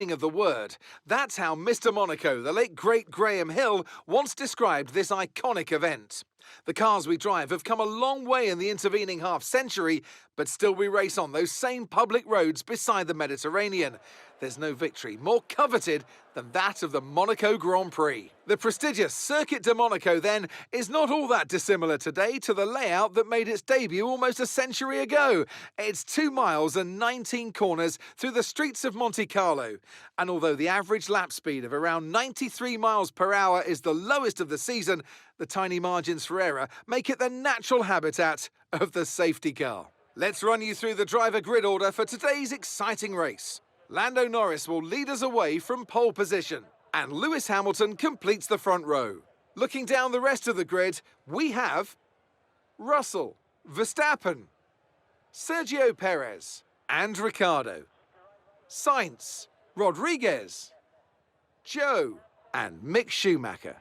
of the word. That's how Mr. Monaco, the late great Graham Hill, once described this iconic event. The cars we drive have come a long way in the intervening half-century, but still we race on those same public roads beside the Mediterranean. There's no victory more coveted than that of the Monaco Grand Prix. The prestigious Circuit de Monaco, then, is not all that dissimilar today to the layout that made its debut almost a century ago. It's 2 miles and 19 corners through the streets of Monte Carlo. And although the average lap speed of around 93 miles per hour is the lowest of the season, the tiny margins for error make it the natural habitat of the safety car. Let's run you through the driver grid order for today's exciting race. Lando Norris will lead us away from pole position, and Lewis Hamilton completes the front row. Looking down the rest of the grid, we have Russell, Verstappen, Sergio Perez, and Ricciardo, Sainz, Rodriguez, Joe, and Mick Schumacher,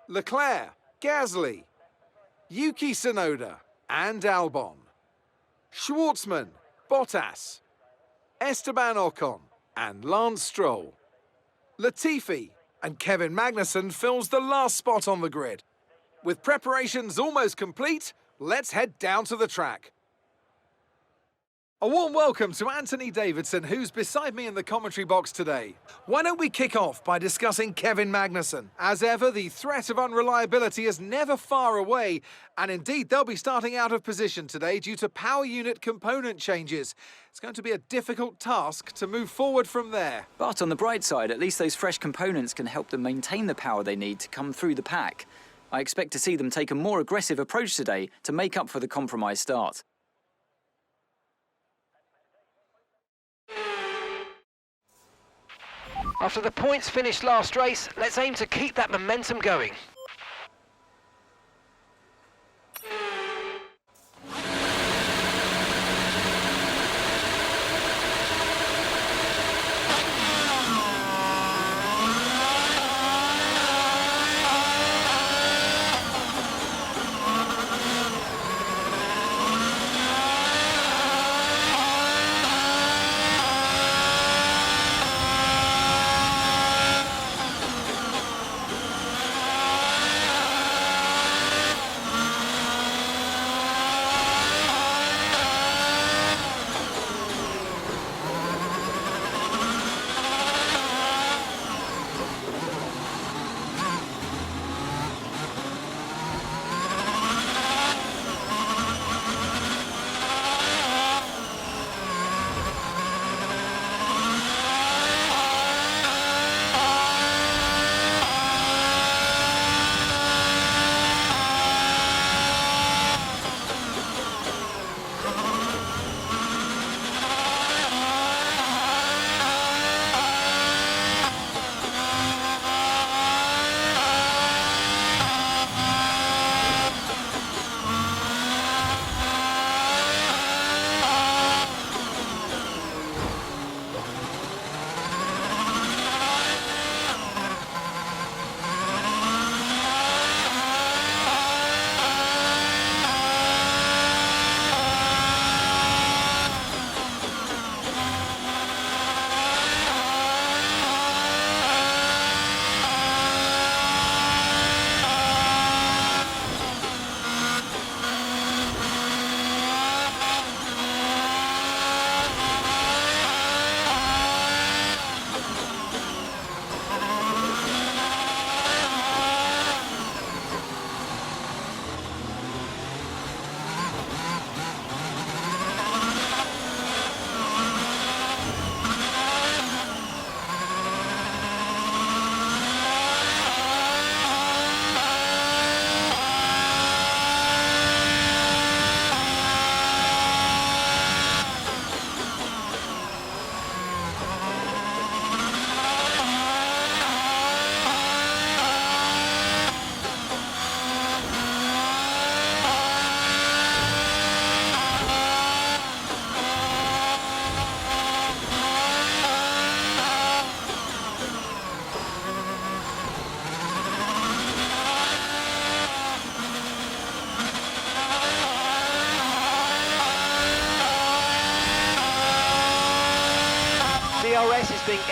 Leclerc, Gasly, Yuki Tsunoda, and Albon, Schwartzman, Bottas, Esteban Ocon, and Lance Stroll. Latifi and Kevin Magnussen fills the last spot on the grid. With preparations almost complete, let's head down to the track. A warm welcome to Anthony Davidson, who's beside me in the commentary box today. Why don't we kick off by discussing Kevin Magnussen? As ever, the threat of unreliability is never far away, and indeed they'll be starting out of position today due to power unit component changes. It's going to be a difficult task to move forward from there. But on the bright side, at least those fresh components can help them maintain the power they need to come through the pack. I expect to see them take a more aggressive approach today to make up for the compromised start. After the points finished last race, let's aim to keep that momentum going.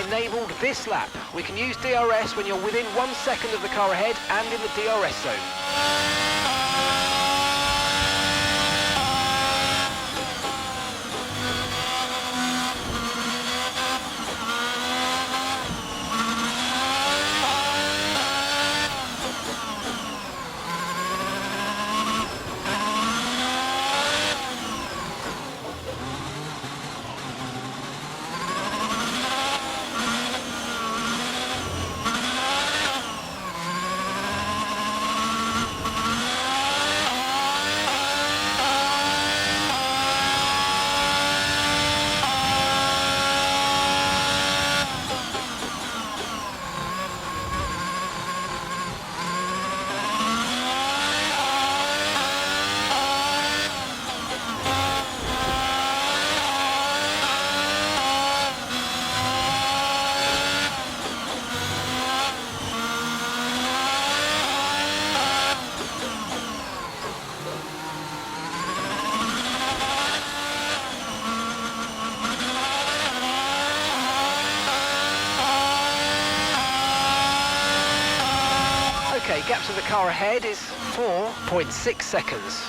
enabled this lap. We can use DRS when you're within 1 second of the car ahead and in the DRS zone. Okay, gap to the car ahead is 4.6 seconds.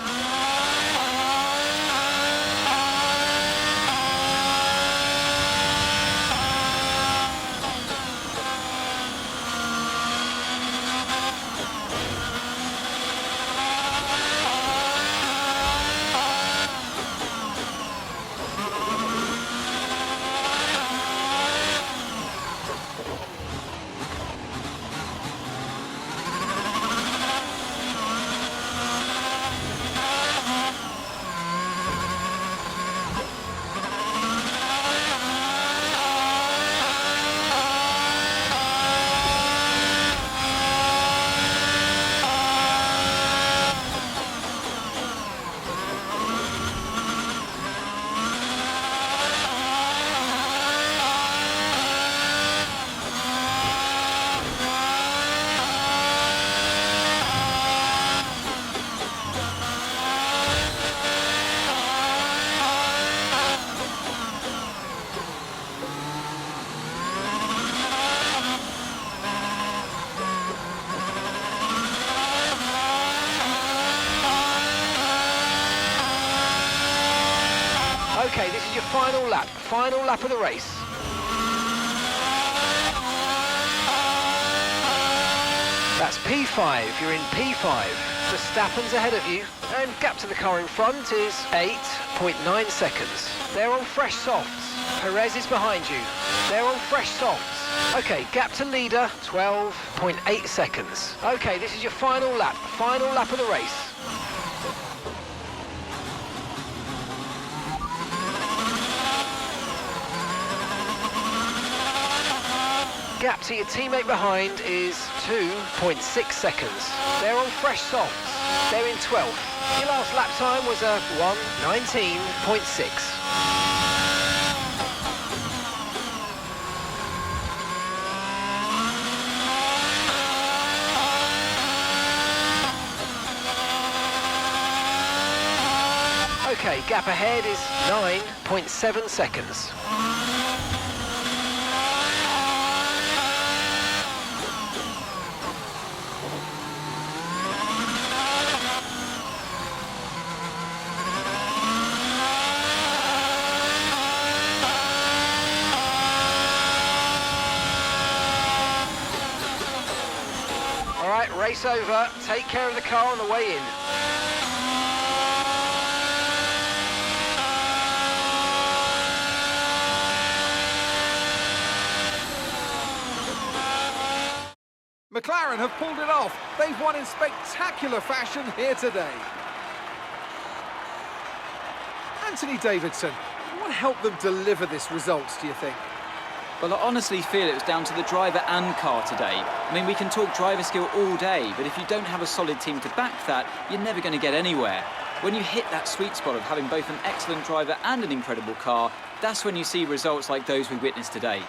Okay, this is your final lap of the race. That's P5, you're in P5. Verstappen's ahead of you, and gap to the car in front is 8.9 seconds. They're on fresh softs. Perez is behind you. They're on fresh softs. Okay, gap to leader, 12.8 seconds. Okay, this is your final lap of the race. Gap to your teammate behind is 2.6 seconds. They're on fresh softs. They're in 12th. Your last lap time was a 1:19.6. Okay, gap ahead is 9.7 seconds. All right, race over. Take care of the car on the way in. McLaren have pulled it off. They've won in spectacular fashion here today. Anthony Davidson, what helped them deliver this result, do you think? Well, I honestly feel it was down to the driver and car today. I mean, we can talk driver skill all day, but if you don't have a solid team to back that, you're never going to get anywhere. When you hit that sweet spot of having both an excellent driver and an incredible car, that's when you see results like those we witnessed today.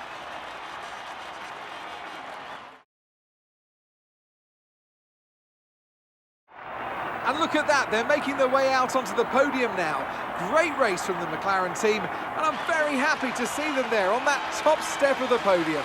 And look at that, they're making their way out onto the podium now. Great race from the McLaren team, and I'm very happy to see them there on that top step of the podium.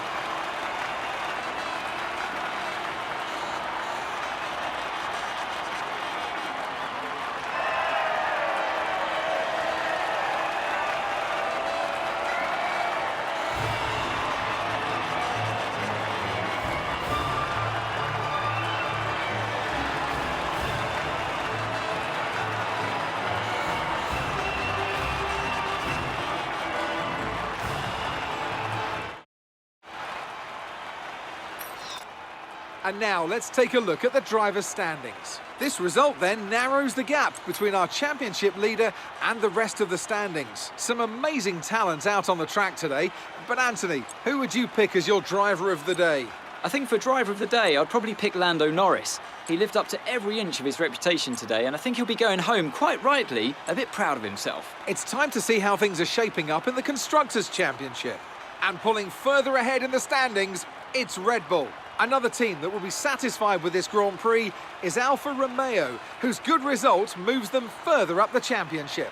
And now let's take a look at the driver's standings. This result then narrows the gap between our championship leader and the rest of the standings. Some amazing talent out on the track today. But Anthony, who would you pick as your driver of the day? I think for driver of the day, I'd probably pick Lando Norris. He lived up to every inch of his reputation today, and I think he'll be going home, quite rightly, a bit proud of himself. It's time to see how things are shaping up in the Constructors' Championship. And pulling further ahead in the standings, it's Red Bull. Another team that will be satisfied with this Grand Prix is Alfa Romeo, whose good result moves them further up the championship.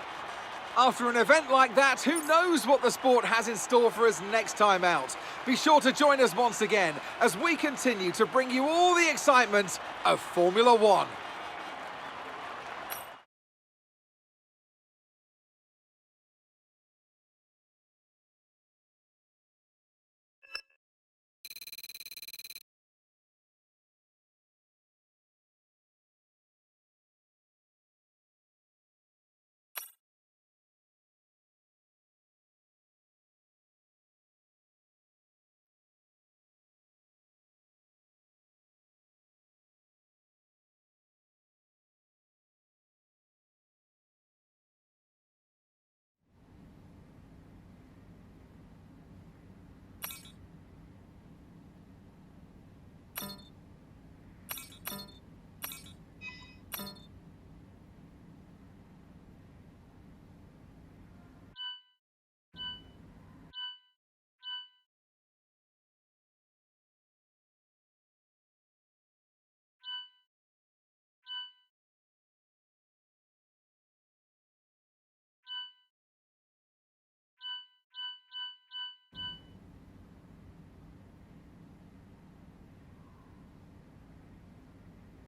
After an event like that, who knows what the sport has in store for us next time out? Be sure to join us once again as we continue to bring you all the excitement of Formula One.